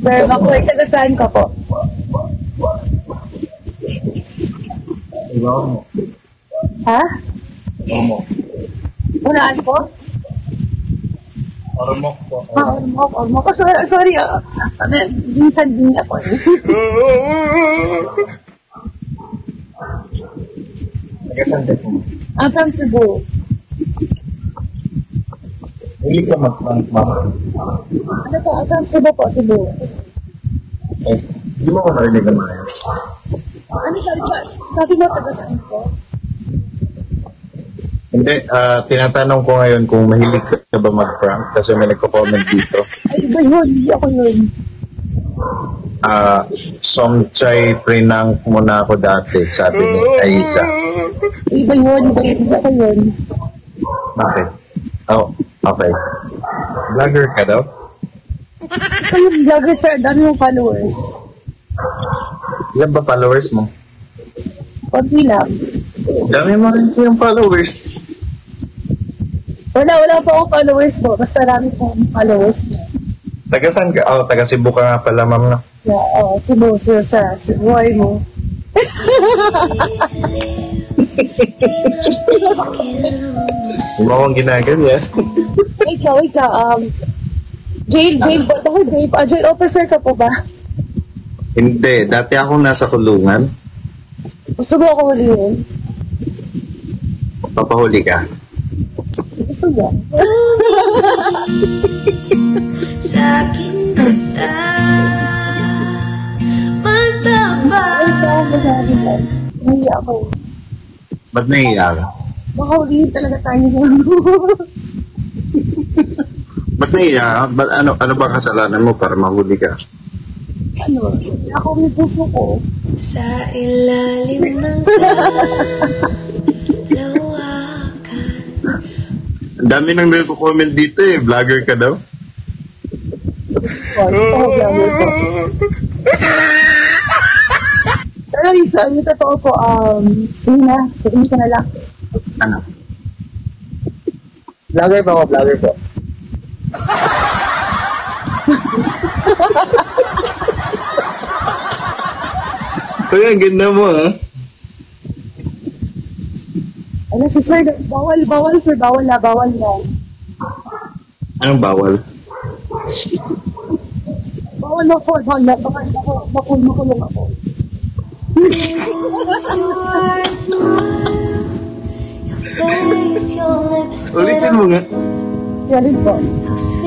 Sir, makuha ka saan ka po? Ibaw mo. Ha? Ibaw mo. Unaan po? Ormok po. Ormok. Sorry. Minsan din ako. Taga-sante po. I'm from Cebu. Huli ka mag-prank, ma'am. Ano po? I'm from Cebu po, Cebu. Eh, hindi mo ko narinig naman yun. Ano sabi mo taga saan po? Hindi, tinatanong ko ngayon kung mahilig ka ba mag-prank kasi may nagko-comment dito. Ay, iba yun. Hindi ako yun. Somchay prank mo na ako dati, sabi ni Aiza. Iba yun. Hindi ako yun. Bakit? Oh, okay. Vlogger ka daw? So yung vlogger, sir, dami yung followers. Ilan ba followers mo? Konti lang. Dami mo rin yung followers. Wala pa akong followers po. Mas marami po akong followers po. Taga saan ka? Oh, taga Cebu ka nga pala, ma'am. No? Yeah, Cebu, sa buhay mo. Hindi mo akong ginaganyan. Wait ka. Jail officer ka po ba? Hindi, dati ako nasa kulungan. Gusto mo ako hulihin? Papahuli ka. Gusto mo? Sa aking mata magtaba. Wait ka, masabi guys. Nahiya ako. Ba't nahiya ka? Baka hulihin talaga tayo sa ano. Ba't nahiya ka? Ba't ano ba kasalanan mo para mahuli ka? Ano? Ako yung puso ko. Sa ilalim ng lawakan. Ang dami nang nagko-comment dito eh. Vlogger ka daw? Pero yung totoo po, sige na, sabihin ko na lang. Ano? Vlogger po. Uy, ang ganda mo ha? Ano si sir, bawal sir, bawal na. Anong bawal? Bawal na po, baka makulong ako. It's your smile, your face, your lips. Ulitin mo nga. Kaya rin po. Those